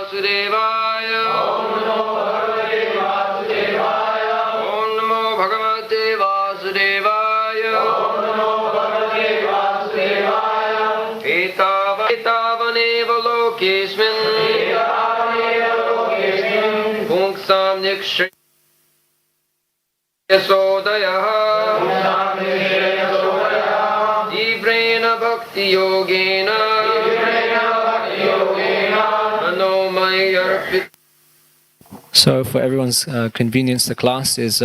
Vasudevaya. Om Namo Bhagavate Vasudevaya. Etavaneva lokesmin. Punksam nikshri. Yasodayaha. Divrena bhakti yogena. So for everyone's convenience, the class is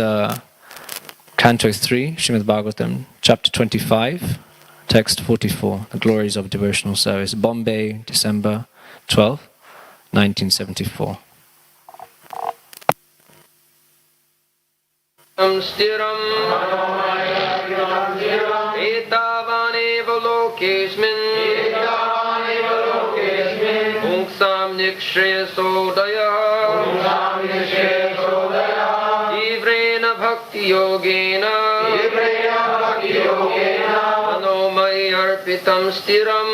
Canto 3, Srimad Bhagavatam, Chapter 25, Text 44, The Glories of Devotional Service, Bombay, December 12, 1974. Stiram Etavaneva lokesmin Punksam nikshresodaya Divrena bhakti yogena Manomai arpitam stiram.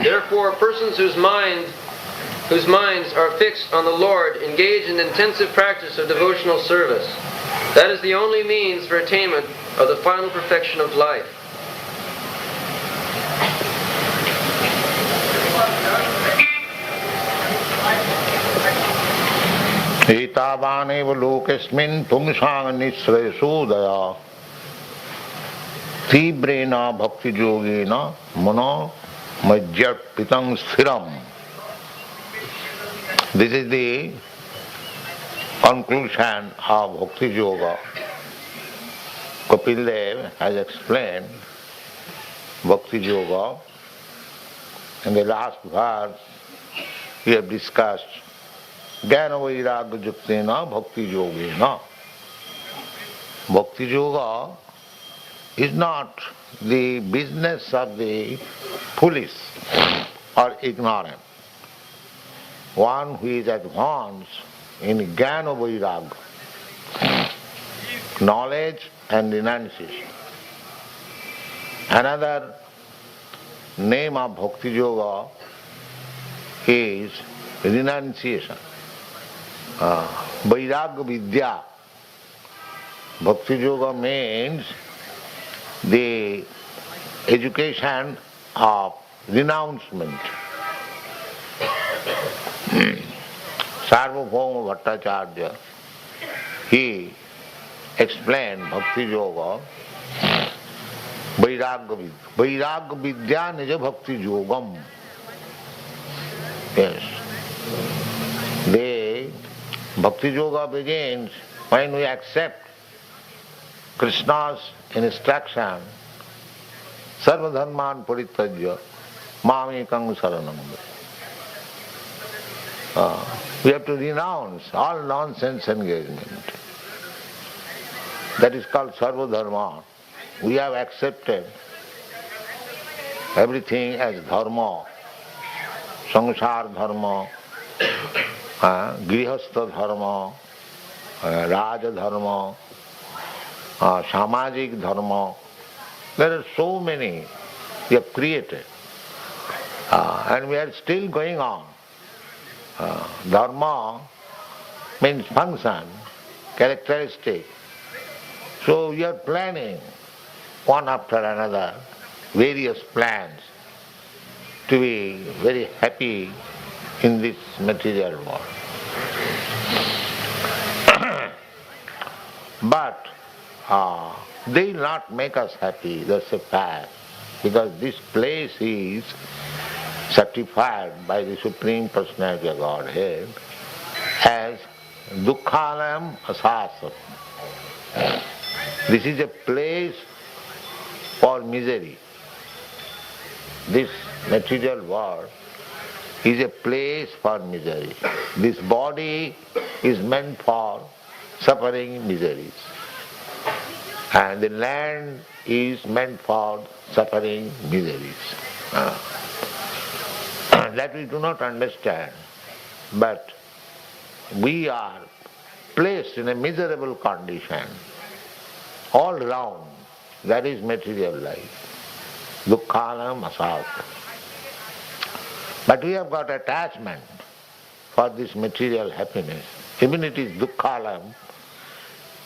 Therefore, persons whose minds are fixed on the Lord engage in intensive practice of devotional service. That is the only means for attainment of the final perfection of life. Etavaneva lokesmin pungsang nisresudaya Tibrena bhakti yogena mano majjat pitang sthiram. This is the conclusion of Bhakti Yoga. Kapil Dev has explained Bhakti Yoga. In the last verse, we have discussed Jnana Vairagya Yuktena Bhakti Yogena. Bhakti Yoga is not the business of the foolish or ignorant. One who is advanced in Jnana Vairagya, knowledge and renunciation. Another name of Bhakti Yoga is renunciation. Vairagya Vidya. Bhakti Yoga means the education of renouncement. Sarvabhauma Bhattacharya, he explained Bhakti Yoga, Vairagya Vidya Nija Bhakti Yogam. Yes. The Bhakti Yoga begins when we accept Krishna's instruction, Sarva Dharman Parityajya, Mamekam Saranam. We have to renounce all nonsense engagement. That is called Sarva Dharma. We have accepted everything as dharma, samsara dharma, grihastha dharma, raja dharma, samajik dharma. There are so many we have created, and we are still going on. Dharma means function, characteristic. So we are planning one after another various plans to be very happy in this material world. But they will not make us happy, that's a fact, because this place is certified by the Supreme Personality of Godhead as Dukkhalam Asasam. This is a place for misery. This material world is a place for misery. This body is meant for suffering miseries. And the land is meant for suffering miseries. That we do not understand. But we are placed in a miserable condition all round. That is material life. Dukkhalam asasa. But we have got attachment for this material happiness. Even it is dukkhalam,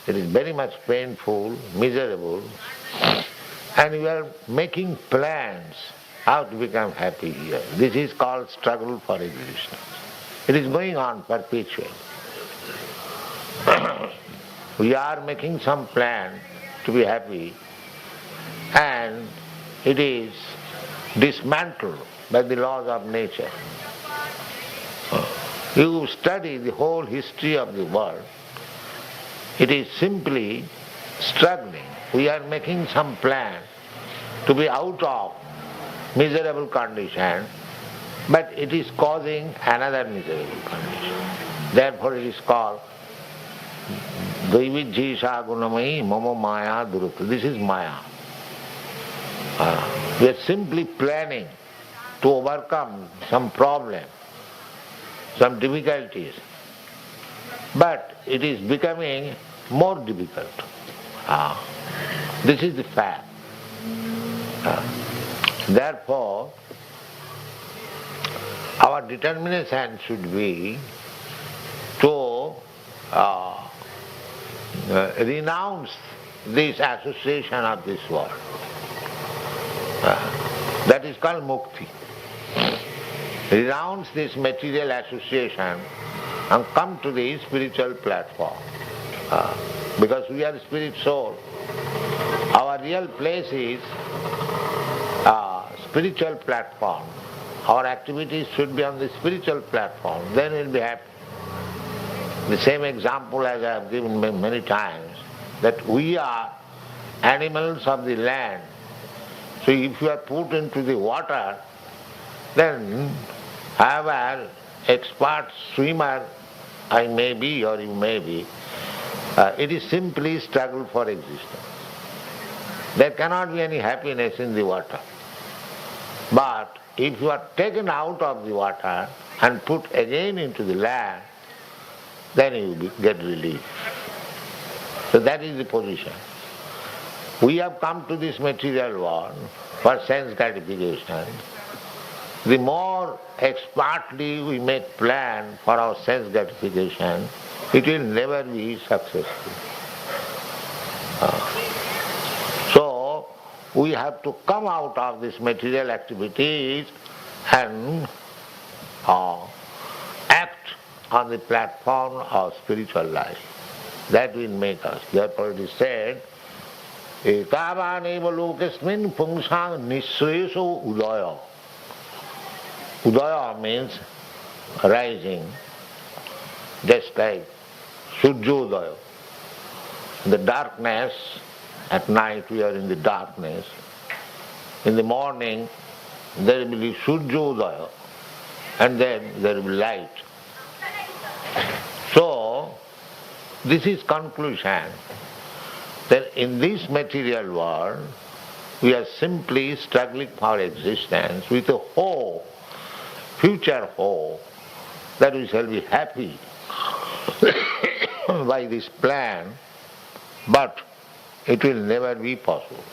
it is very much painful, miserable, and we are making plans how to become happy here. This is called struggle for existence. It is going on perpetually. We are making some plan to be happy, and it is dismantled by the laws of nature. You study the whole history of the world, it is simply struggling. We are making some plan to be out of miserable condition, but it is causing another miserable condition. Therefore it is called Daivijjisha gunamai mama maya durutta. This is maya. We are simply planning to overcome some problem, some difficulties, but it is becoming more difficult. This is the fact. Therefore, our determination should be to renounce this association of this world. That is called mukti. Renounce this material association and come to the spiritual platform. Because we are spirit soul. Our real place is spiritual platform. Our activities should be on the spiritual platform. Then we'll be happy. The same example as I have given many times, that we are animals of the land. So if you are put into the water, then however expert swimmer I may be or you may be, it is simply struggle for existence. There cannot be any happiness in the water. But if you are taken out of the water and put again into the land, then you get relief. So that is the position. We have come to this material world for sense gratification. The more expertly we make plan for our sense gratification, it will never be successful. So we have to come out of these material activities and act on the platform of spiritual life. That will make us. Therefore it is said, Ekavaneva lokesmin pungsang nisreso udaya. Udaya means rising, just like Surjodaya. In the darkness, at night we are in the darkness. In the morning there will be Surjodaya, and then there will be light. So, this is conclusion that in this material world we are simply struggling for existence with a hope, future hope, that we shall be happy by this plan, but it will never be possible.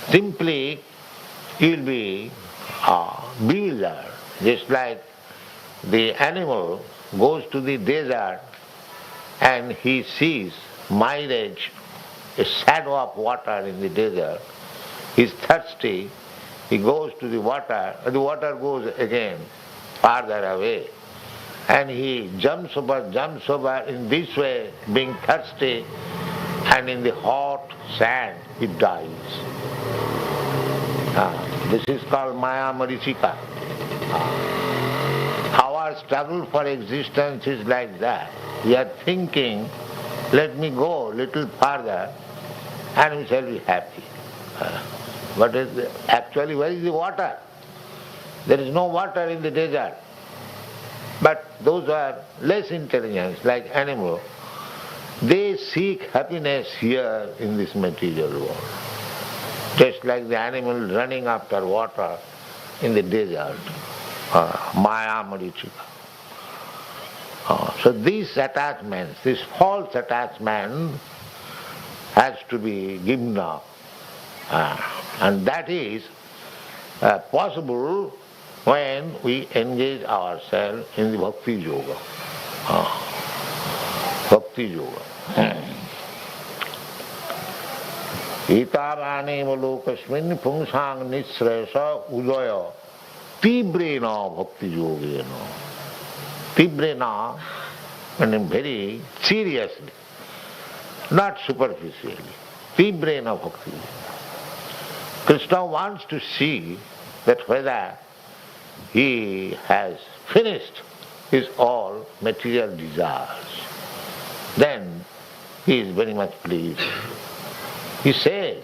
Simply you will be bewildered, just like the animal goes to the desert and he sees mirage, a shadow of water in the desert. He is thirsty, he goes to the water goes again farther away, and he jumps over in this way, being thirsty, and in the hot sand he dies. This is called Maya Marichika. Our struggle for existence is like that. We are thinking, let me go a little further and we shall be happy. But actually, where is the water? There is no water in the desert. But those who are less intelligent, like animals, they seek happiness here in this material world. Just like the animal running after water in the desert. Maya Marichika. So these attachments, this false attachment has to be given up. And that is possible when we engage ourselves in the Bhakti Yoga. Bhakti Yoga. Itavaneva lokasmin pungsang nisresa udaya tibrena bhakti yogena. Tibrena, meaning very seriously, not superficially. Tibrena bhakti. Krishna wants to see that whether he has finished his all material desires. Then he is very much pleased. He says,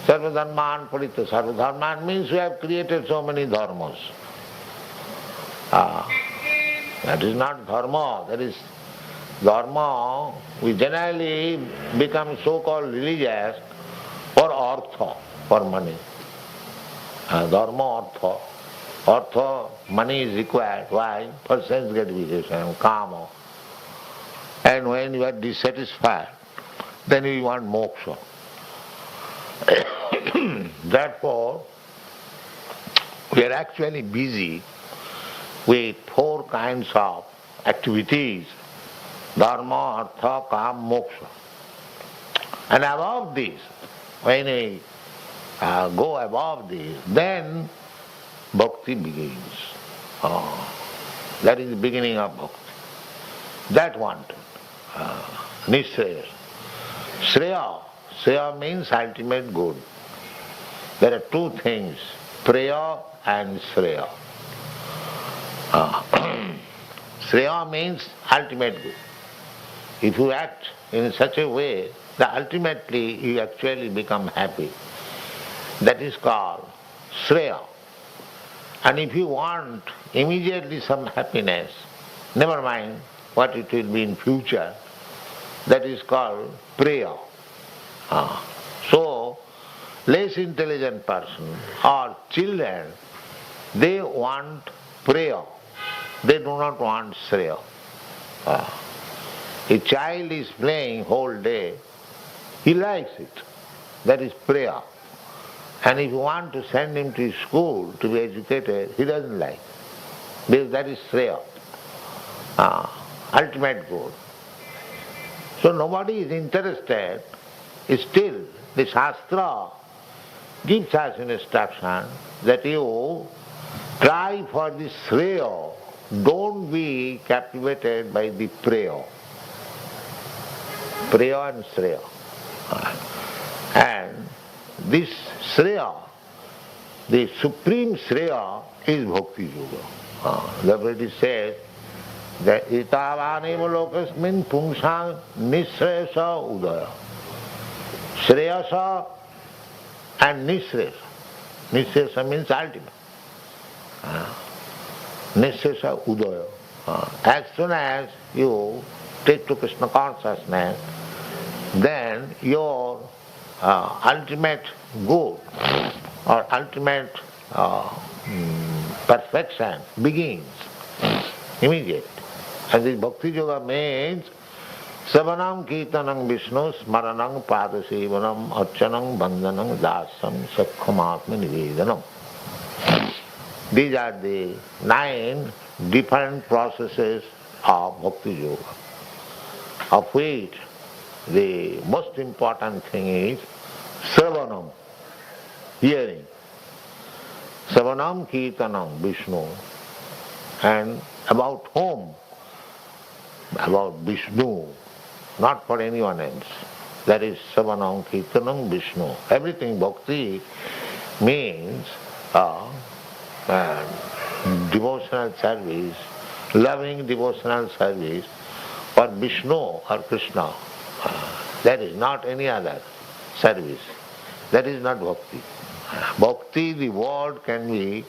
Sarvadharman Parita. Sarvadharman means we have created so many dharmas. That is not dharma, that is dharma. We generally become so-called religious for artha, for money. Dharma, artha. Artha, money is required. Why? For sense gratification, kama. And when you are dissatisfied, then you want moksha. Therefore, we are actually busy with 4 kinds of activities: dharma, artha, kama, moksha. And above these, when we go above these, then bhakti begins. That is the beginning of bhakti. That one, nishraya. Shreya. Shreya means ultimate good. There are 2 things, Preya and Shreya. Shreya means ultimate good. If you act in such a way that ultimately you actually become happy, that is called Shreya. And if you want immediately some happiness, never mind what it will be in future, that is called Preya. So, less intelligent person or children, they want Preya. They do not want Shreya. A child is playing whole day, he likes it. That is Preya. And if you want to send him to school to be educated, he doesn't like. Because that is Shreya. Ultimate good. So nobody is interested. Still, the Shastra gives us an instruction that you try for the Shreya, don't be captivated by the Preya. Preya and Shreya. And this Shreya, the supreme Shreya is Bhakti Yoga. Therefore it is said that itavaneva lokasmin pungsang nishresa udaya. Shreyasa and nishresa. Nishresa means ultimate. Nishresa udaya. As soon as you take to Krishna consciousness, then your ultimate good or ultimate perfection begins immediately. And this Bhakti Yoga means Savanam Kirtanam Vishnu Smaranam Padasevanam Archanam Bandhanam Dasam Sakhamatma Nivedanam. These are the 9 different processes of Bhakti Yoga, of which the most important thing is Sravanam, hearing. Savanam Kirtanam Vishnu. And about whom? About Vishnu, not for anyone else. That is Savanam Kirtanam Vishnu. Everything bhakti means devotional service, loving devotional service for Vishnu or Krishna. That is not any other service. That is not bhakti. Bhakti, the word can be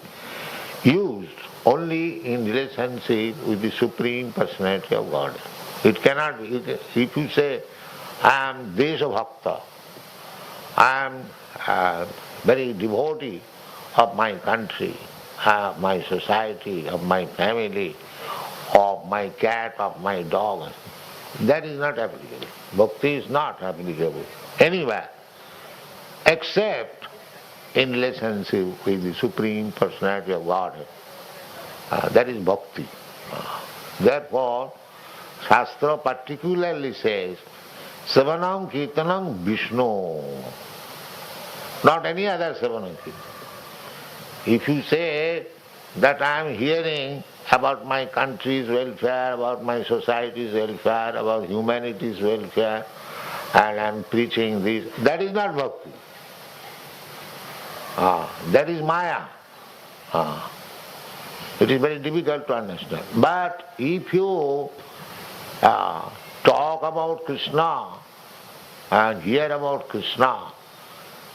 used only in relationship with the Supreme Personality of God. It cannot be, if you say, I am Desha Bhakta, I am very devotee of my country, of my society, of my family, of my cat, of my dog, that is not applicable. Bhakti is not applicable anywhere except in relationship with the Supreme Personality of Godhead. That is bhakti. Therefore, Shastra particularly says, Savanam Kirtanam Vishnu, not any other Savanam Kirtanam. If you say that I am hearing about my country's welfare, about my society's welfare, about humanity's welfare, and I am preaching this, that is not bhakti. That is Maya. It is very difficult to understand. But if you talk about Krishna and hear about Krishna,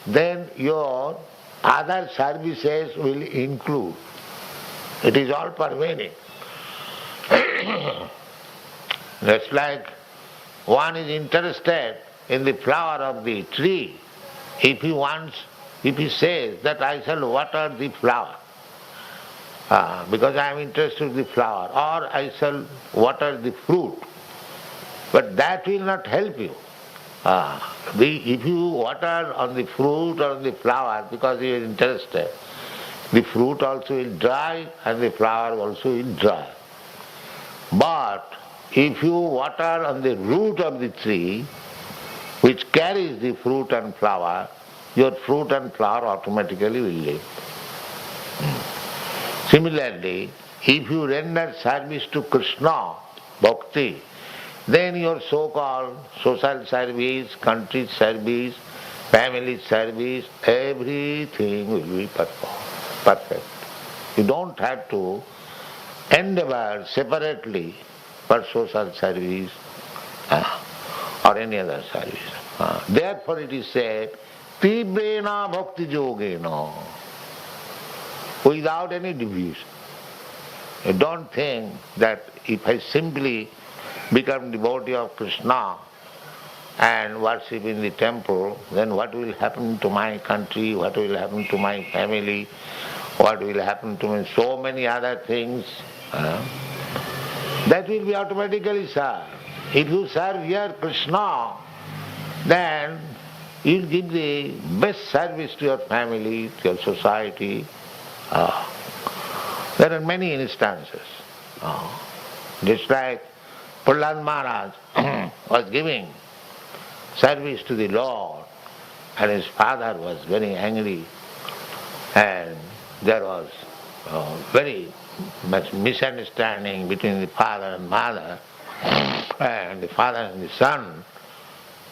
then your other services will include. It is all pervading. Just like one is interested in the flower of the tree. If he says that I shall water the flower, because I am interested in the flower, or I shall water the fruit, but that will not help you. If you water on the fruit or on the flower because you are interested, the fruit also will dry and the flower also will dry. But if you water on the root of the tree, which carries the fruit and flower, your fruit and flower automatically will live. Similarly, if you render service to Krishna, bhakti, then your so-called social service, country service, family service, everything will be perfect. You don't have to endeavor separately for social service or any other service. Therefore it is said, Tibrena bhakti yogena, without any deviation. You don't think that if I simply become devotee of Krishna and worship in the temple, then what will happen to my country, what will happen to my family, what will happen to me, so many other things. That will be automatically served. If you serve here Krishna, then you will give the best service to your family, to your society. There are many instances. Just like Prahlad Maharaj was giving service to the Lord and his father was very angry and there was very much misunderstanding between the father and mother and the father and the son.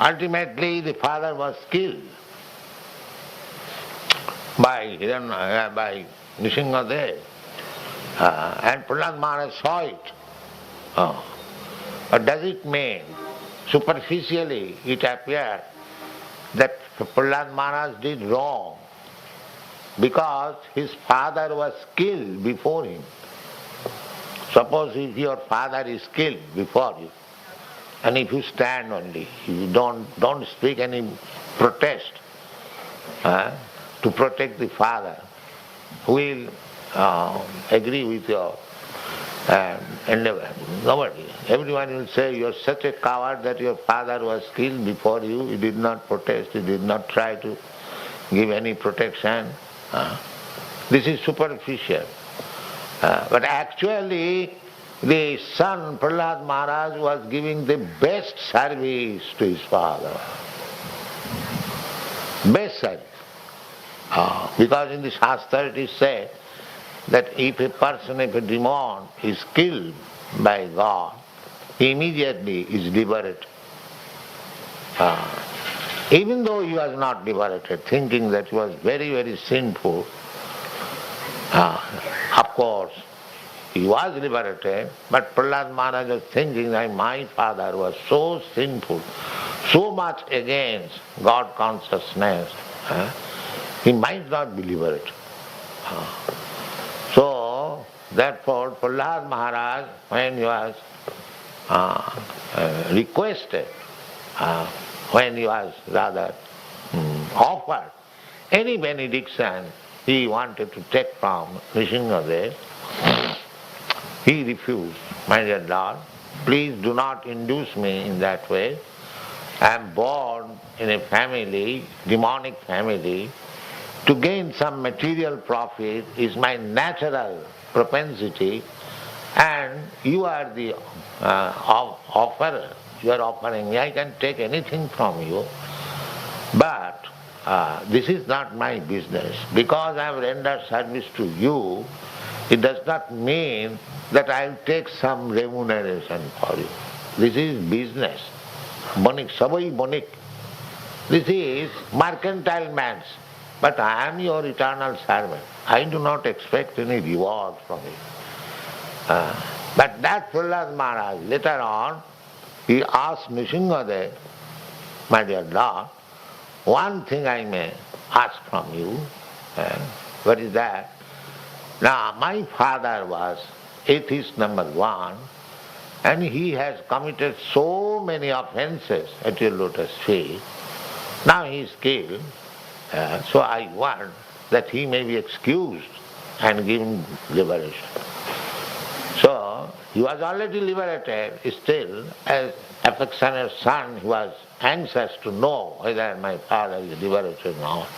Ultimately the father was killed by Nrsimhadev and Prahlad Maharaj saw it. But does it mean, superficially it appeared that Prahlad Maharaj did wrong because his father was killed before him? Suppose if your father is killed before you, and if you stand only, you don't speak any protest to protect the father, who will agree with your endeavor? Nobody. Everyone will say, you are such a coward that your father was killed before you, you did not protest, you did not try to give any protection. This is superficial. But actually, the son, Prahlad Maharaj, was giving the best service to his father. Best service. Because in the Shastra it is said that if a demon is killed by God, he immediately is liberated. Even though he was not liberated, thinking that he was very, very sinful, of course, he was liberated, but Prahlad Maharaj was thinking that my father was so sinful, so much against God consciousness, he might not be liberated. So, therefore, Prahlad Maharaj, when he was requested, when he was rather offered any benediction he wanted to take from Nrsimhadev, he refused. My dear Lord, please do not induce me in that way. I am born in a family, demonic family, to gain some material profit is my natural propensity, and you are the offerer. You are offering me, I can take anything from you, but this is not my business. Because I have rendered service to you, it does not mean that I will take some remuneration for you. This is business. Bonik, sabai bonik. This is mercantile man's. But I am your eternal servant. I do not expect any reward from you. But that Prahlad Maharaj, later on, he asked Nrsimhadev, my dear Lord, one thing I may ask from you. What is that? Now, my father was atheist number one, and he has committed so many offenses at your lotus feet. Now he is killed, so I want that he may be excused and given liberation. So he was already liberated, still as affectionate son, he was anxious to know whether my father is liberated or not.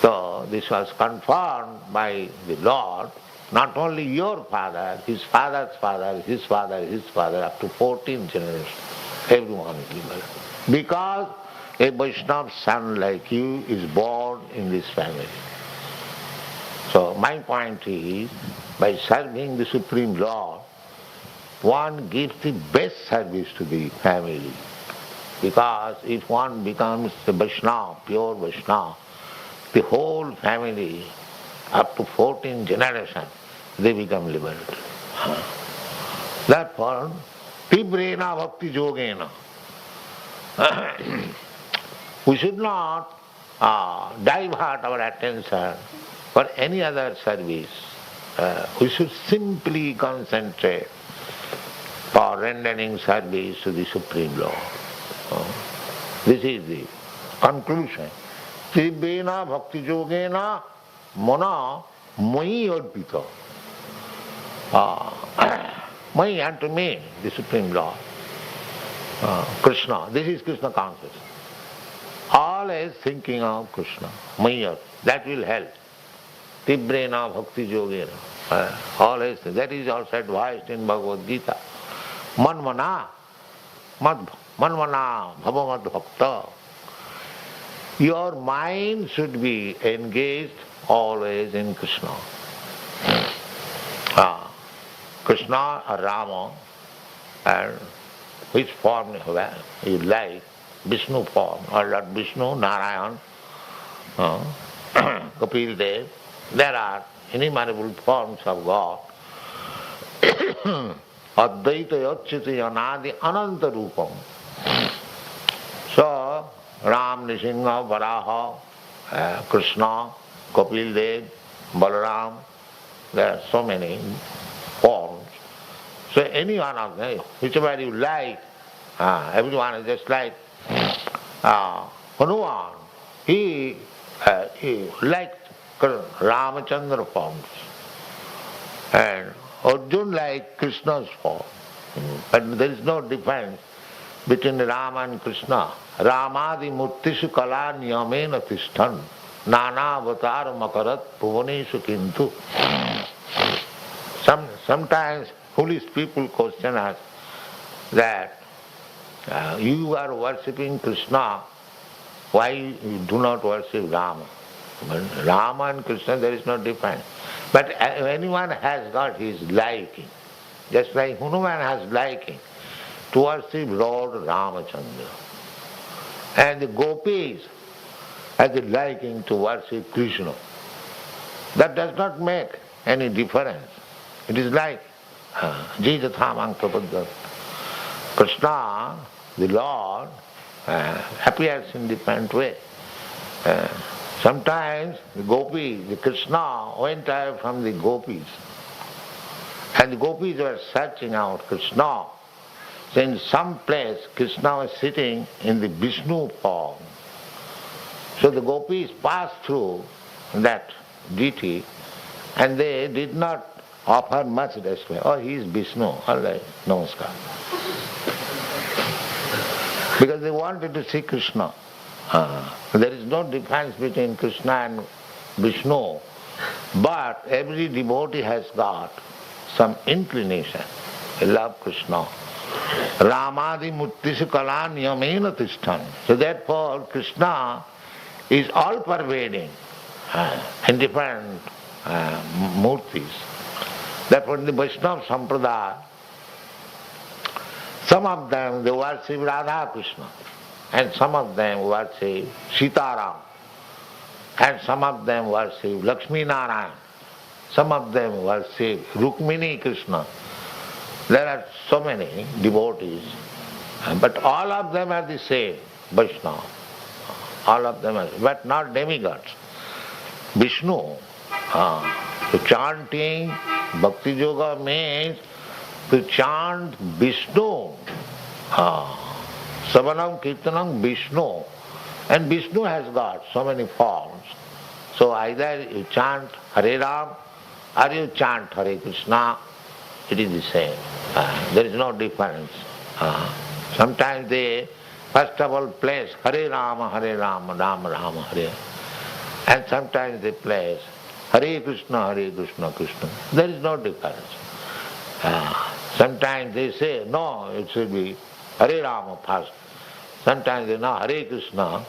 So this was confirmed by the Lord, not only your father, his father's father, his father, his father, up to 14 generations, everyone is liberated. Because a Vaishnava son like you is born in this family. So my point is, by serving the Supreme Lord, one gives the best service to the family. Because if one becomes a Vaishnava, pure Vaishnava, the whole family, up to 14 generations, they become liberated. Therefore, tibrena bhakti yogena. We should not divert our attention for any other service. We should simply concentrate for rendering service to the Supreme Lord. This is the conclusion. Tibrena bhakti yogena mana mai arpita. Mai unto me, the Supreme Lord. Krishna, this is Krishna consciousness. Always thinking of Krishna, Maya, that will help. Tibrena bhakti yogena. Always, that is also advised in Bhagavad Gita. Manvana bhavamad bhakta. Your mind should be engaged always in Krishna. Krishna or Rama, and which form you like, Vishnu form, or Lord Vishnu, Narayan, Kapil Dev, there are innumerable forms of God. Advaita yacchiti anadi ananta rupam. So, Ram, Nrsimha, Varaha, Krishna, Kapil Dev, Balaram, there are so many forms. So any one of them, whichever you like, everyone is just like Hanuman. He liked Ramachandra forms, and Arjun liked Krishna's form. But there is no difference between Rama and Krishna. Ramadi murtishu kala niyamena tishtan nana avatar makarat bhuvaneshu kintu. Sometimes foolish people question us that you are worshipping Krishna, why you do not worship Rama? But Rama and Krishna, there is no difference. But anyone has got his liking. Just like Hanuman has liking to worship Lord Ramachandra. And the gopis have the liking to worship Krishna. That does not make any difference. It is like Jijathamang Prapadda. Krishna, the Lord, appears in different way. Sometimes the gopi, the Krishna went away from the gopis. And the gopis were searching out Krishna. So in some place, Krishna was sitting in the Vishnu form. So the gopis passed through that deity and they did not offer much respect. Oh, he is Vishnu. All right, namaskar. Because they wanted to see Krishna. There is no difference between Krishna and Vishnu, but every devotee has got some inclination. They love Krishna. Ramadi murtishu kala niyamena tishtan. So therefore Krishna is all pervading in different murtis. Therefore in the Vaishnava Sampradaya, some of them they worship Radha Krishna, and some of them worship Sitaram, and some of them worship Lakshmi Narayan, some of them worship Rukmini Krishna. There are so many devotees, but all of them are the same, Vaishnava. All of them are, but not demigods. Vishnu, so chanting Bhakti Yoga means to chant Vishnu, Savanam Kirtanam Vishnu, and Vishnu has got so many forms. So either you chant Hare Ram or you chant Hare Krishna, it is the same. There is no difference. Sometimes they first of all place Hare Rama, Rama Rama, Hare, and sometimes they place Hare Krishna, Krishna. There is no difference. Sometimes they say, no, it should be Hare Rama first. Sometimes they know Hare Krishna,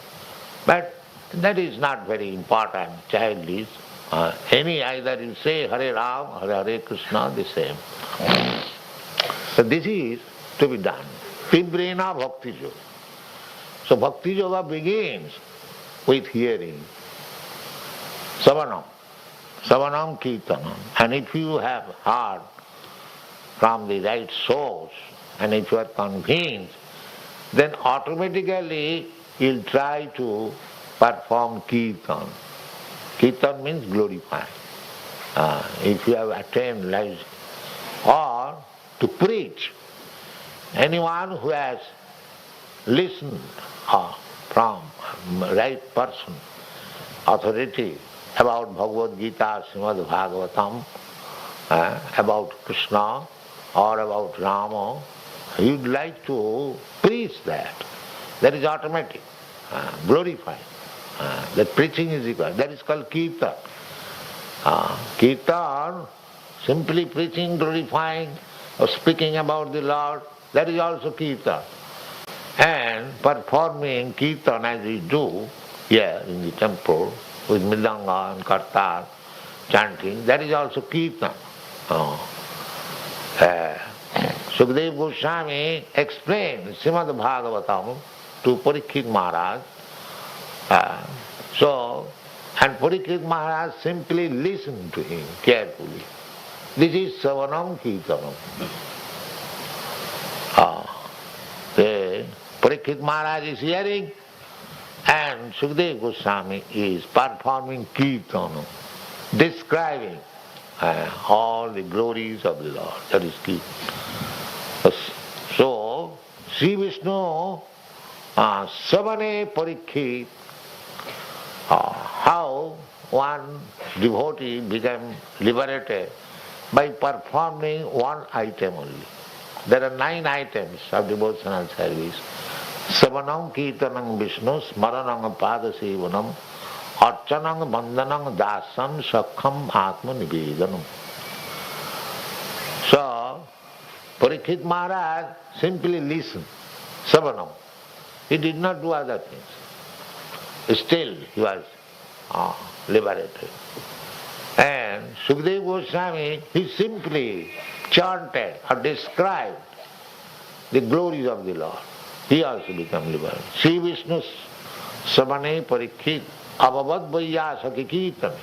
but that is not very important, childish. Either you say Hare Ram or Hare Krishna, the same. So this is to be done. Tibrena Bhakti Yoga. So Bhakti Yoga begins with hearing. Savanam Kirtanam. And if you have heard from the right source, and if you are convinced, then automatically you'll try to perform Kirtan. Kirtan means glorify. If you have attained life, or to preach. Anyone who has listened from right person, authority about Bhagavad Gita, Srimad Bhagavatam, about Krishna or about Rama, you'd like to preach that. That is automatic. Glorify. That preaching is required. That is called Kirtan. Kirtan, simply preaching, glorifying, or speaking about the Lord, that is also Kirtan. And performing Kirtan as we do here in the temple with Mridanga and Kartar, chanting, that is also Kirtan. Sukadeva Goswami explained Srimad Bhagavatam to Parikshit Maharaj. And Parikshit Maharaj simply listened to him carefully. This is Savanam Kirtanam. Parikshit Maharaj is hearing, and Sukadeva Goswami is performing Kirtanam, describing all the glories of the Lord. That is Kirtan. So, Sri Vishnu, Savane Parikshit, how one devotee became liberated by performing one item only. There are 9 items of devotional service. Savanam Kirtanam Vishnu, Smaranam Padasevanam, Archanam Bandhanam Dasam Sakham Atma Nivedanam. So, Parikshit Maharaj simply listened, Savanam. He did not do other things. Still he was liberated. And Sukadeva Goswami, he simply chanted or described the glories of the Lord. He also became liberated. Sri Vishnu Savane Parikshit Abhavad Vaya Sakikirtan.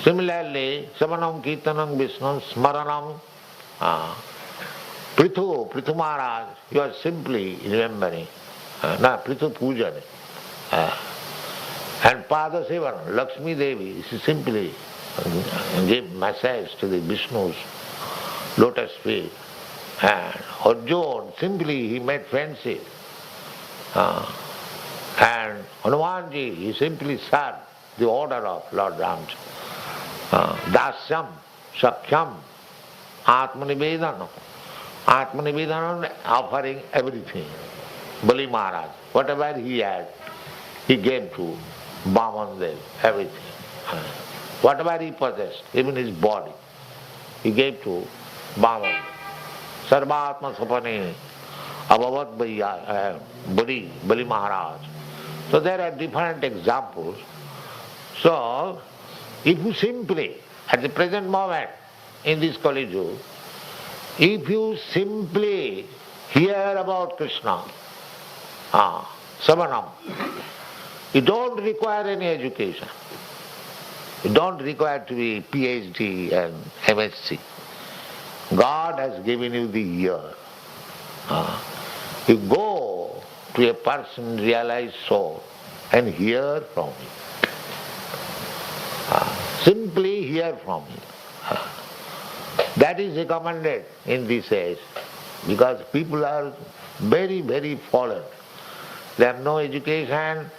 Similarly, Savanam Kirtanam Vishnu Smaranam Prithu Maharaj, he was simply remembering, Prithu Pujani. And Pada Sevan, Lakshmi Devi, she simply gave massage to the Vishnu's lotus feet. And Arjuna, simply he made friendship. And Hanumanji, he simply served the order of Lord Ramchandra. Dasyam, Sakhyam, Atmanivedanam. Atmanivedanam, offering everything. Bali Maharaj, whatever he had, he gave to Brahman, everything. Whatever he possessed, even his body, he gave to Brahman. Sarvatma Sapane, Abhavat Bali Maharaj. So there are different examples. So, if you simply, at the present moment, in this Kali Yuga, if you simply hear about Krishna, Samanam, you don't require any education. You don't require to be PhD and MSc. God has given you the ear. You go to a person, realized soul, and hear from him. Simply hear from him. That is recommended in this age, because people are very, very fallen. They have no education,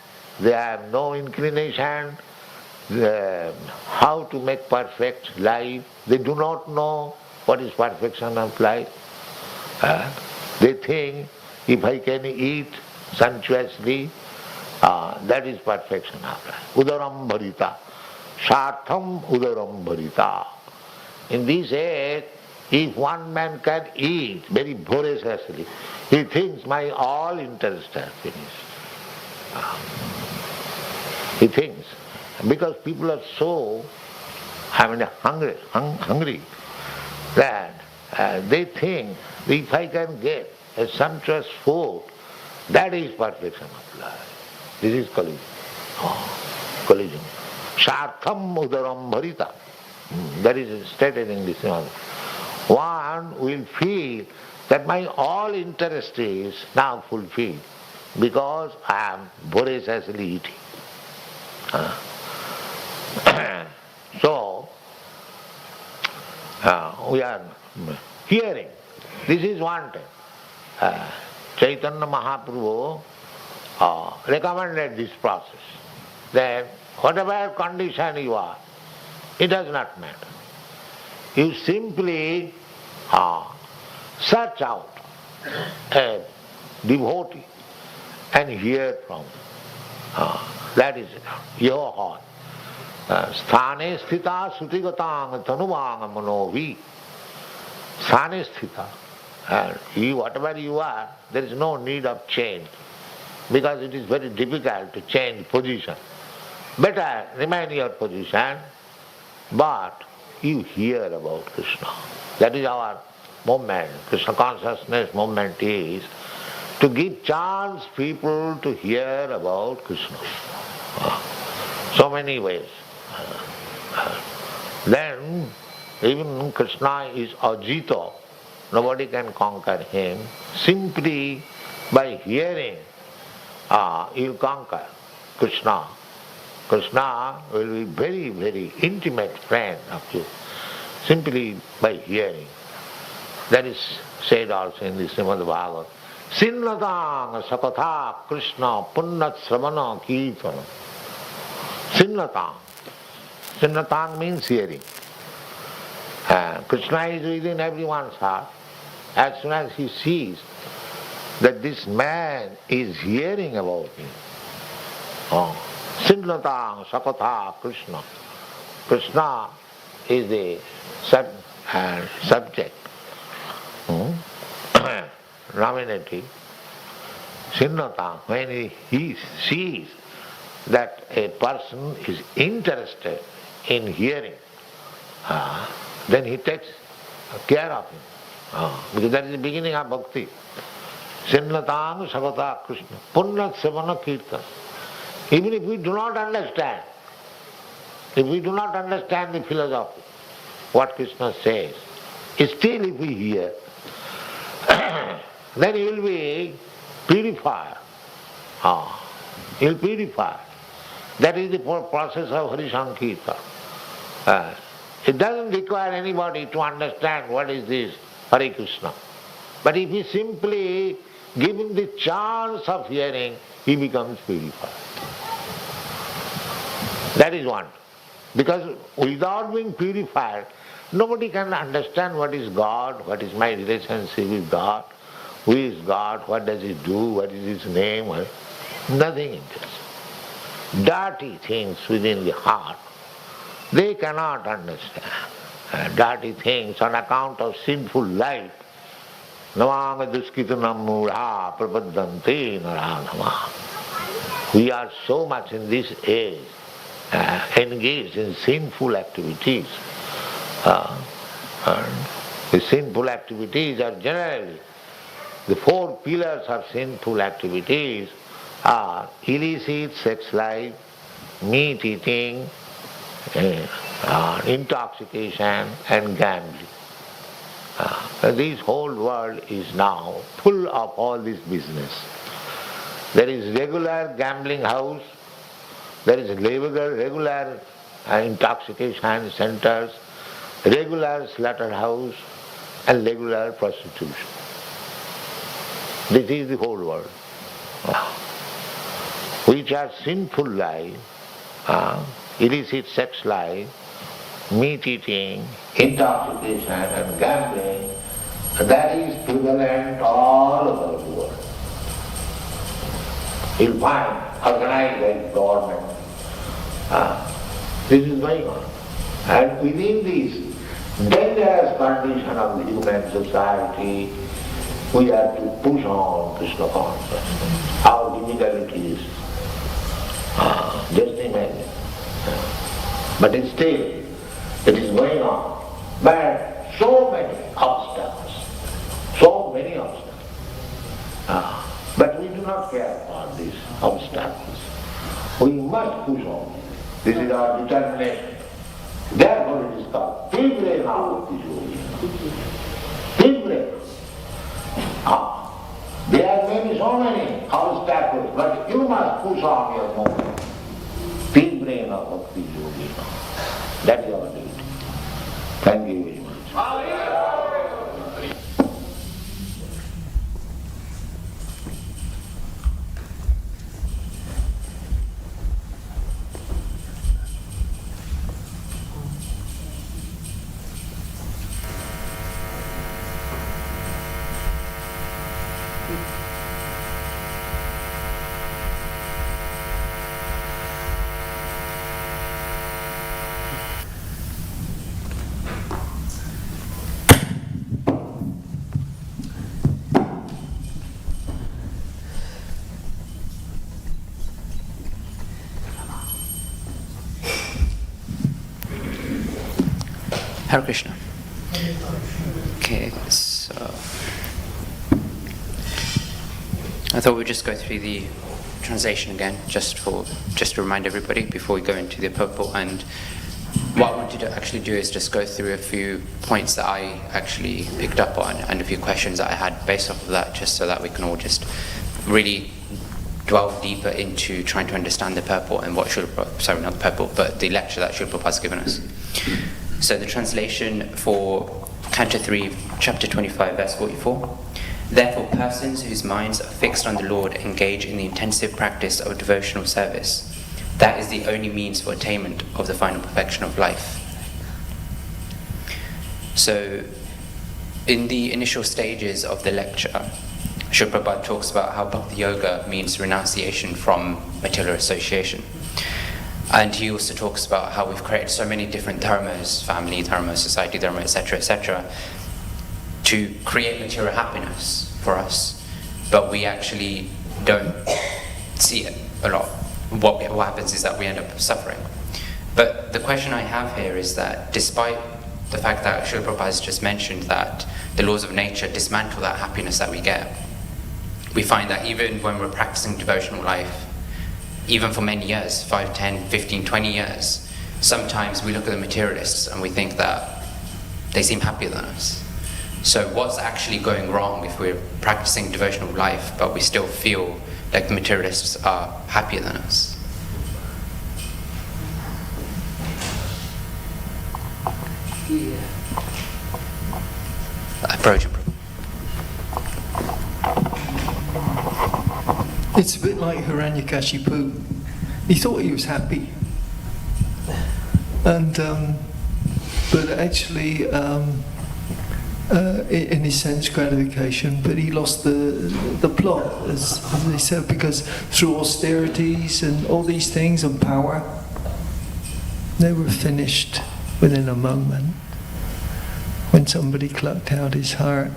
they have no inclination, how to make perfect life. They do not know what is perfection of life. They think if I can eat sumptuously, that is perfection of life. Udaram bharita. Sartham udaram bharita. In this age, if one man can eat very voraciously, he thinks my all interests are finished. He thinks. Because people are so hungry that they think if I can get a sumptuous food, that is perfection of life. This is Kali Yuga. Kali Yuga. Sartham udaram bharita. That is stated in this one. One will feel that my all interest is now fulfilled because I am voraciously eating. So, we are hearing. This is one thing. Chaitanya Mahaprabhu recommended this process. That whatever condition you are, it does not matter. You simply search out a devotee and hear from him. That is your heart. Sthane sthita sutigatang tanuvang manovi. Sthane sthita. And you, whatever you are, there is no need of change, because it is very difficult to change position. Better remain your position, but you hear about Krishna. That is our movement. Krishna consciousness movement is to give chance people to hear about Krishna. So many ways. Then even Krishna is Ajita. Nobody can conquer him. Simply by hearing, you conquer Krishna. Krishna will be very, very intimate friend of you, simply by hearing. That is said also in the Srimad Bhagavatam. Sinnatang sakatha Krishna punnat sravana kirtana. Sinnatang. Sinnatang means hearing. Krishna is within everyone's heart. As soon as he sees that this man is hearing about him, Sinnatang sakatha Krishna. Krishna is the subject. Nominative. Sinnatang, when he sees that a person is interested in hearing, then he takes care of him. Because that is the beginning of bhakti. Sinnatang sakata Krishna. Punnat savana kirtan. Even if we do not understand, the philosophy, what Krishna says, still if we hear, then he will be purified. He will purify. That is the process of Harisankirtan. It doesn't require anybody to understand what is this Hare Krishna. But if he simply give him the chance of hearing, he becomes purified. That is one. Because without being purified, nobody can understand what is God, what is my relationship with God, who is God, what does he do, what is his name, nothing interesting. dirty things within the heart. They cannot understand dirty things on account of sinful life. Namanga duskitanam mudha prapaddante naranama. We are so much in this age engaged in sinful activities. The sinful activities are generally, the four pillars of sinful activities are illicit sex life, meat eating, intoxication and gambling. This whole world is now full of all this business. There is regular gambling house, there is regular intoxication centers, regular slaughterhouse and regular prostitution. This is the whole world. Which are sinful life, illicit sex life, meat eating, intoxication and gambling, that is prevalent all over the world. You'll find organized by the government. This is going on. And within this dangerous condition of the human society, we have to push on Krishna consciousness. How difficult it is. Just imagine. But still, it is going on. But so many obstacles. But we do not care for these obstacles. We must push on. This is our determination. Therefore it is called Tigre Navati. Tigre. There may be so many obstacles, but you must push on your movement. Tigre Navati Yogi. That is our duty. Thank you very much. Hare Krishna. Okay, so I thought we'd just go through the translation again, just to remind everybody before we go into the purport. And what I wanted to actually do is just go through a few points that I actually picked up on and a few questions that I had based off of that, just so that we can all just really delve deeper into trying to understand the purport and what not the purport, but the lecture that Srila Prabhupada has given us. So the translation for Canto 3, Chapter 25, Verse 44. Therefore, persons whose minds are fixed on the Lord engage in the intensive practice of devotional service. That is the only means for attainment of the final perfection of life. So, in the initial stages of the lecture, Srila Prabhupada talks about how Bhakti Yoga means renunciation from material association. And he also talks about how we've created so many different dharmas, family dharma, society dharma, etc., to create material happiness for us, but we actually don't see it a lot. What happens is that we end up suffering. But the question I have here is that despite the fact that Srila Prabhupada has just mentioned that the laws of nature dismantle that happiness that we get, we find that even when we're practicing devotional life, even for many years, 5, 10, 15, 20 years, sometimes we look at the materialists and we think that they seem happier than us. So what's actually going wrong if we're practicing devotional life but we still feel like the materialists are happier than us? Approach him. It's a bit like Hiranyakashipu. He thought he was happy, and but actually, in his sense gratification, but he lost the plot, as they said, because through austerities and all these things and power, they were finished within a moment when somebody plucked out his heart.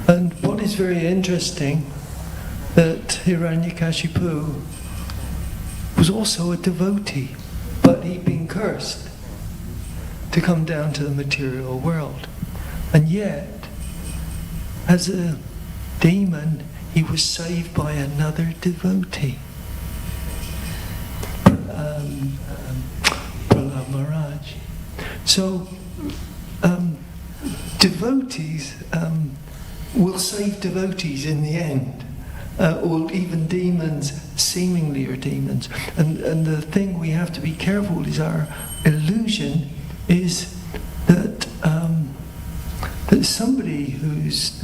And what is very interesting, that Hiranyakashipu was also a devotee, but he'd been cursed to come down to the material world. And yet, as a demon, he was saved by another devotee, Prahlad Maharaj. So, devotees will save devotees in the end, or even demons seemingly are demons. And the thing we have to be careful is our illusion is that that somebody who's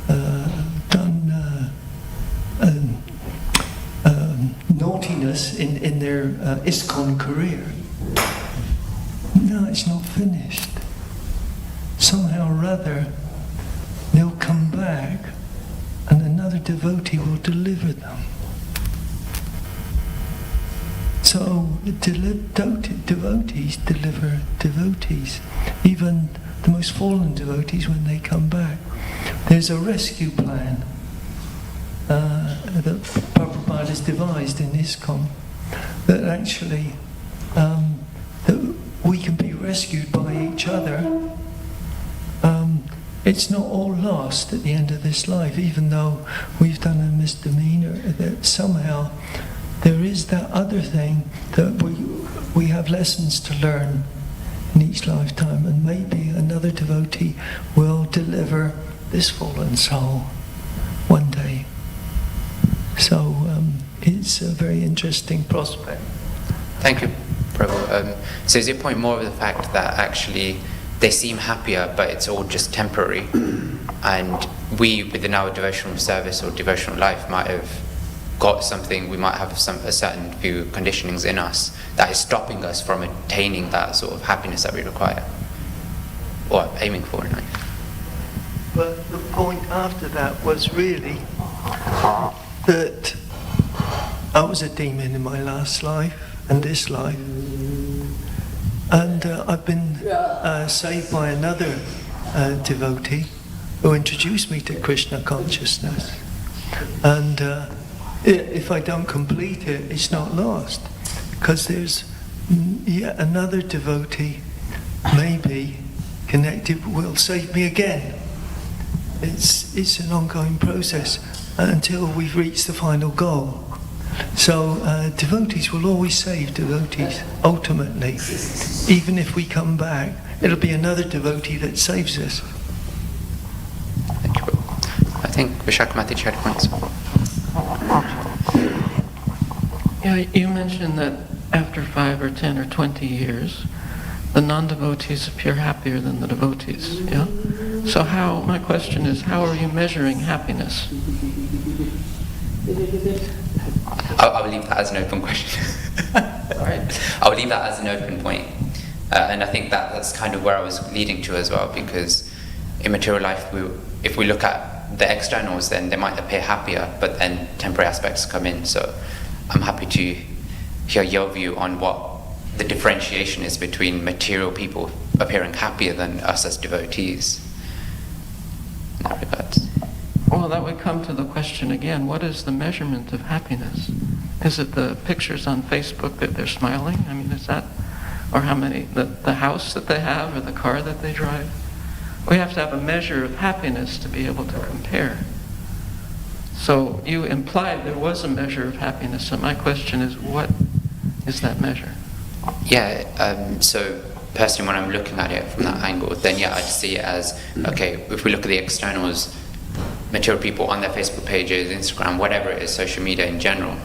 done naughtiness in their ISKCON career, no, it's not finished. Somehow or other, they'll come back and another devotee will deliver them. So devotees deliver devotees, even the most fallen devotees when they come back. There's a rescue plan that Prabhupada has devised in ISKCON, that actually that we can be rescued by each other. It's not all lost at the end of this life, even though we've done a misdemeanor, that somehow there is that other thing that we have lessons to learn in each lifetime, and maybe another devotee will deliver this fallen soul one day. So it's a very interesting prospect. Thank you, Prabhu. So is your point more of the fact that actually they seem happier, but it's all just temporary, and we, within our devotional service or devotional life, might have got something, we might have a certain few conditionings in us that is stopping us from attaining that sort of happiness that we require, or aiming for in life. But the point after that was really that I was a demon in my last life and this life, and I've been saved by another devotee who introduced me to Krishna consciousness, and if I don't complete it, it's not lost, because there's yet another devotee maybe connected will save me again. It's an ongoing process until we've reached the final goal. So devotees will always save devotees, ultimately. Even if we come back, it'll be another devotee that saves us. Thank you. I think Vishakmati had points. Yeah, you mentioned that after 5 or 10 or 20 years, the non-devotees appear happier than the devotees. Yeah. So my question is, how are you measuring happiness? I'll leave that as an open question. Right. I'll leave that as an open point. And I think that's kind of where I was leading to as well, because in material life, if we look at the externals, then they might appear happier, but then temporary aspects come in. So I'm happy to hear your view on what the differentiation is between material people appearing happier than us as devotees. In that regards. Well, that would come to the question again, what is the measurement of happiness? Is it the pictures on Facebook that they're smiling? I mean, is that, or how many, the house that they have or the car that they drive? We have to have a measure of happiness to be able to compare. So you implied there was a measure of happiness, so my question is, what is that measure? Yeah, so personally when I'm looking at it from that angle, then yeah, I'd see it as, okay, if we look at the externals, material people on their Facebook pages, Instagram, whatever it is, social media in general,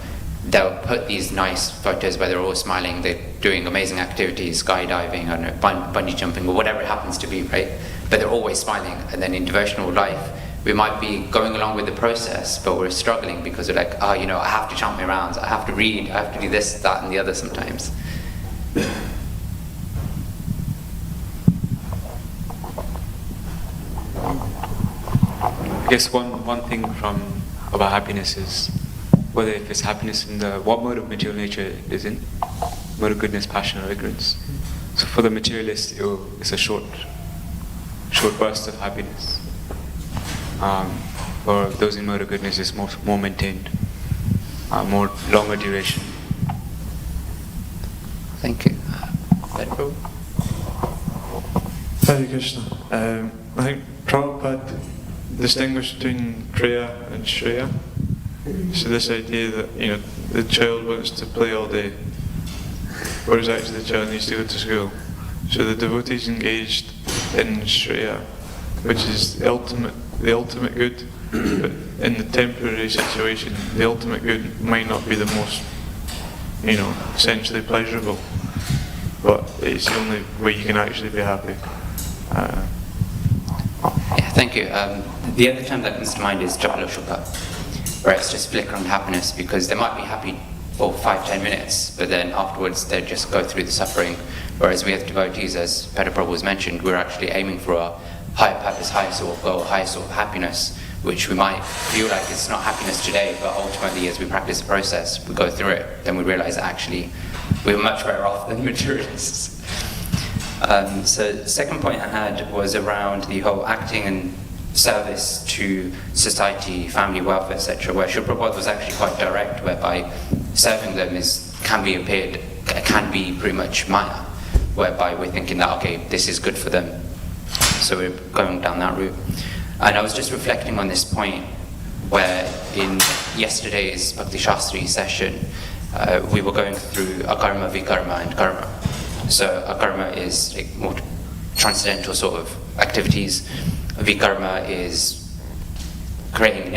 they'll put these nice photos where they're all smiling, they're doing amazing activities, skydiving, I don't know, bungee jumping, or whatever it happens to be, right? But they're always smiling. And then in devotional life, we might be going along with the process, but we're struggling because we're like, I have to chant my rounds, I have to read, I have to do this, that, and the other sometimes. guess one thing about happiness is whether if it's happiness in what mode of material nature it is in, mode of goodness, passion, or ignorance. So for the materialist, it's a short burst of happiness. For those in mode of goodness, it's more maintained, more longer duration. Thank you. Hare Krishna. I think Prabhupada distinguished between Kriya and Shreya. So this idea that the child wants to play all day, whereas actually the child needs to go to school. So the devotees engaged in Shreya, which is the ultimate good, but in the temporary situation, the ultimate good might not be the most, essentially pleasurable, but it's the only way you can actually be happy. Yeah, thank you. The other term that comes to mind is Japaloshoka, where it's just flickering happiness, because they might be happy for 5-10 minutes, but then afterwards they just go through the suffering. Whereas we as devotees, as Prabhupada was mentioned, we're actually aiming for a higher purpose, higher sort of goal, higher sort of happiness, which we might feel like it's not happiness today, but ultimately as we practice the process, we go through it, then we realize that actually we're much better off than materialists. So the second point I had was around the whole acting and service to society, family, welfare, etc., where Srila Prabhupada was actually quite direct, whereby serving them can be pretty much Maya, whereby we're thinking that, okay, this is good for them, so we're going down that route. And I was just reflecting on this point, where in yesterday's Bhakti Shastri session, we were going through akarma, vikarma, and karma. So akarma is like more transcendental sort of activities. Vikarma is creating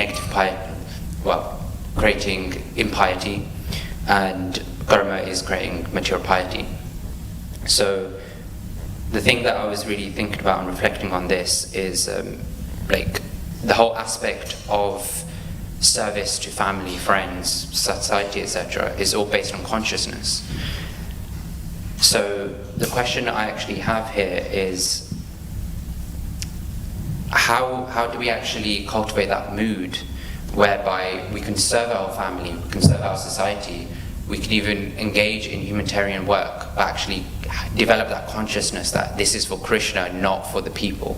creating impiety, and karma is creating material piety. So the thing that I was really thinking about and reflecting on this is like the whole aspect of service to family, friends, society, etc. is all based on consciousness. So the question I actually have here is, how do we actually cultivate that mood whereby we can serve our family, we can serve our society, we can even engage in humanitarian work, but actually develop that consciousness that this is for Krishna, not for the people?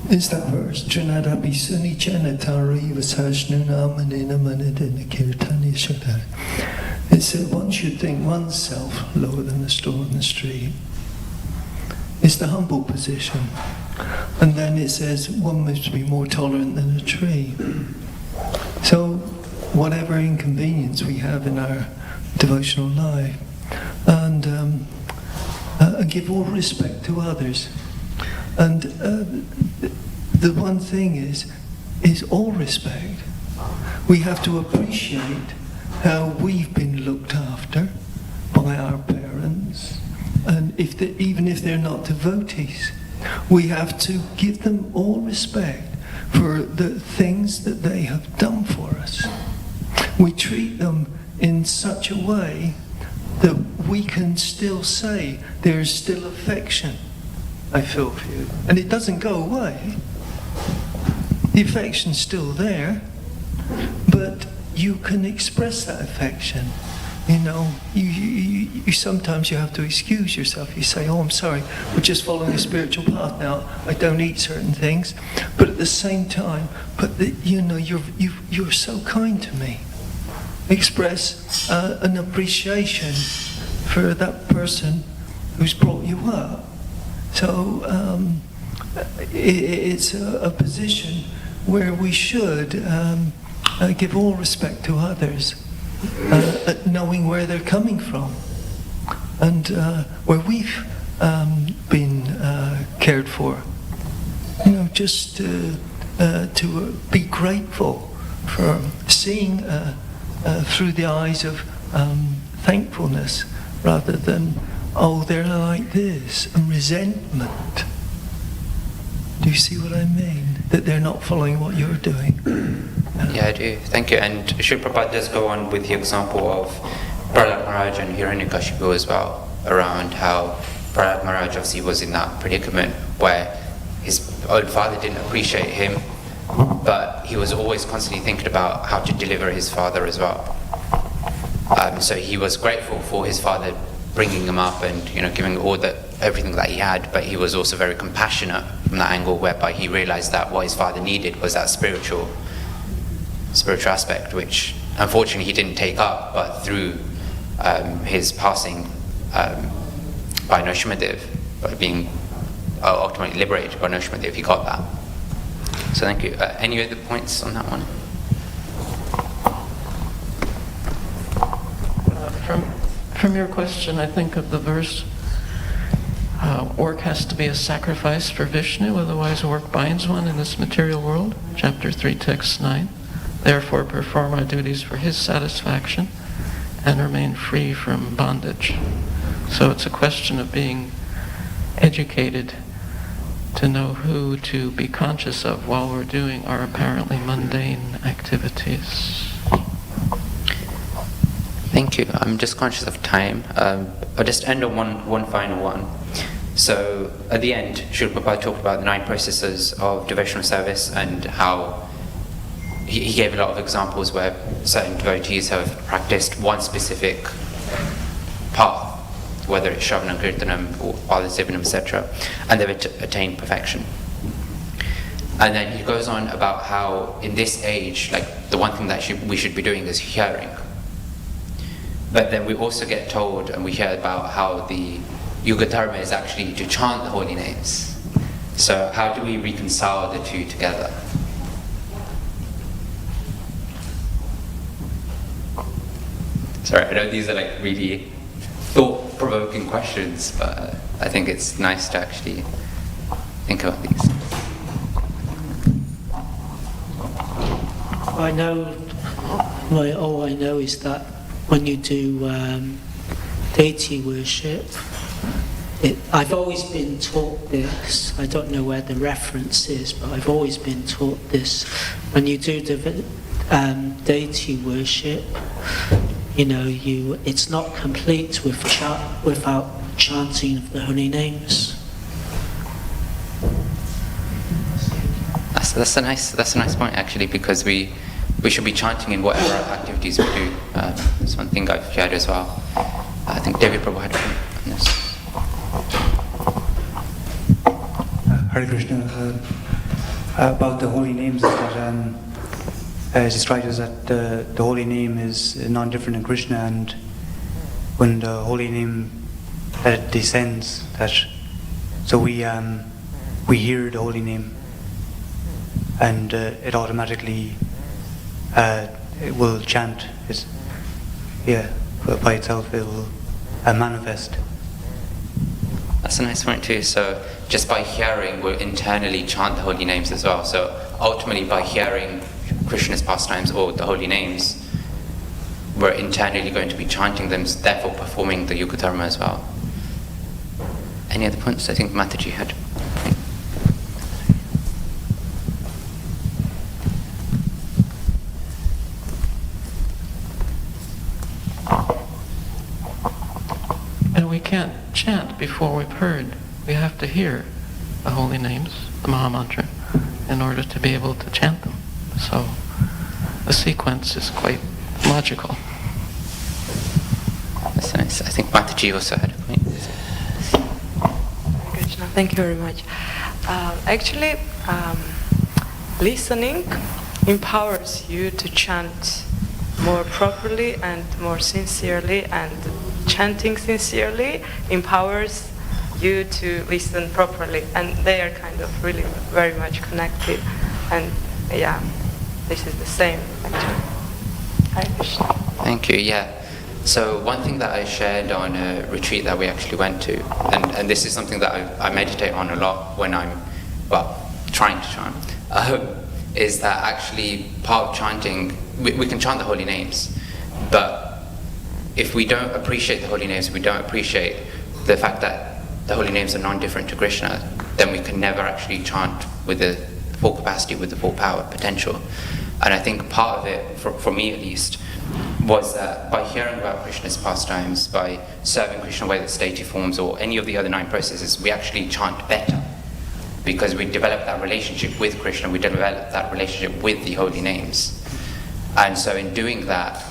Is that verse? Trinadapi suni chanatari vasajnuna manina manadina kirtani shadar. It said one should think oneself lower than the store on the street. It's the humble position. And then it says one must be more tolerant than a tree. So whatever inconvenience we have in our devotional life, and give all respect to others. And the one thing is all respect. We have to appreciate how we've been looked after by our parents, and even if they're not devotees, we have to give them all respect for the things that they have done for us. We treat them in such a way that we can still say there's still affection I feel for you, and it doesn't go away. The affection's still there, but you can express that affection. You sometimes you have to excuse yourself. You say, "Oh, I'm sorry, we're just following a spiritual path now. I don't eat certain things," but at the same time, you're so kind to me. Express an appreciation for that person who's brought you up. So it's a position where we should give all respect to others, knowing where they're coming from, and where we've been cared for. Just to be grateful for seeing through the eyes of thankfulness, rather than, oh, they're like this, and resentment. Do you see what I mean? That they're not following what you're doing. Yeah, I do. Thank you. And Srila Prabhupada does go on with the example of Prahlad Maharaj and Hiranyakashipu as well, around how Prahlad Maharaj obviously was in that predicament where his own father didn't appreciate him, but he was always constantly thinking about how to deliver his father as well. So he was grateful for his father bringing him up and giving everything that he had, but he was also very compassionate from that angle, whereby he realized that what his father needed was that spiritual aspect, which unfortunately he didn't take up, but through his passing by Nrsimhadev, by being ultimately liberated by Nrsimhadev, he got that. So thank you. Any other points on that one? From your question, I think of the verse, work has to be a sacrifice for Vishnu, otherwise work binds one in this material world. Chapter 3, text 9. Therefore perform our duties for his satisfaction and remain free from bondage. So it's a question of being educated to know who to be conscious of while we're doing our apparently mundane activities. Thank you. I'm just conscious of time. I'll just end on one final one. So at the end, Srila Prabhupada talked about the 9 processes of devotional service and how he gave a lot of examples where certain devotees have practiced one specific path, whether it's Shravanam, Kirtanam, or Sivanam, etc., and they've attained perfection. And then he goes on about how in this age, like the one thing that we should be doing is hearing. But then we also get told, and we hear about how the Yuga Dharma is actually to chant the holy names. So how do we reconcile the two together? Sorry, I know these are like really thought-provoking questions, but I think it's nice to actually think about these. I know, all I know is that when you do deity worship, I've always been taught this. I don't know where the reference is, but I've always been taught this. When you do deity worship, it's not complete without chanting of the holy names. That's a nice point actually, because we should be chanting in whatever activities we do. That's one thing I've shared as well. I think David Prabhu had a point on this. Hare Krishna. About the holy names, that as it's right is that the holy name is non-different in Krishna, and when the holy name that it descends, so we hear the holy name, and it automatically it will chant. By itself it will manifest. That's a nice point too. So just by hearing, we'll internally chant the holy names as well. So ultimately, by hearing Krishna's pastimes or the holy names, we're internally going to be chanting them, therefore performing the Yuga Dharma as well. Any other points? I think Mataji had. And we can't chant before we've heard. We have to hear the holy names, the Maha Mantra, in order to be able to chant them. So the sequence is quite logical. That's nice. I think Mataji also had a point. Krishna, thank you very much. Actually, listening empowers you to chant more properly and more sincerely, and chanting sincerely empowers you to listen properly, and they are kind of really very much connected. And yeah, this is the same actually. Hare Krishna. Thank you. Yeah. So one thing that I shared on a retreat that we actually went to, and this is something that I meditate on a lot when I'm, trying to chant, is that actually part of chanting, we can chant the holy names, but if we don't appreciate the holy names, we don't appreciate the fact that the holy names are non-different to Krishna, then we can never actually chant with the full capacity, with the full power potential. And I think part of it, for me at least, was that by hearing about Krishna's pastimes, by serving Krishna, whether it's deity forms or any of the other 9 processes, we actually chant better. Because we develop that relationship with Krishna, we develop that relationship with the holy names. And so in doing that,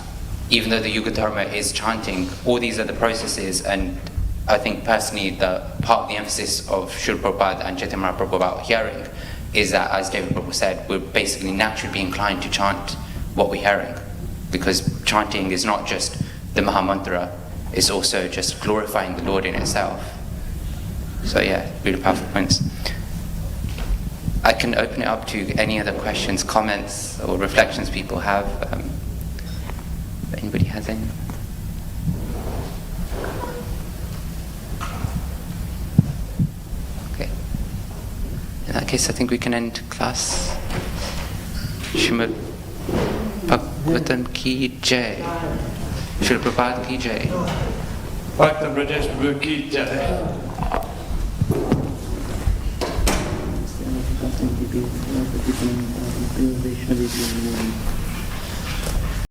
even though the Yuga Dharma is chanting all these other processes, and I think personally the part of the emphasis of Srila Prabhupada and Chaitanya Mahaprabhu about hearing is that, as David Prabhu said, we're basically naturally be inclined to chant what we're hearing. Because chanting is not just the Maha Mantra, it's also just glorifying the Lord in itself. So yeah, really powerful points. I can open it up to any other questions, comments, or reflections people have. If anybody has any? Okay. In that case, I think we can end class. Srimad Bhagavatam ki jai. Srila Prabhupada ki jai. Bhakta Brajesh Prabhu ki jai. People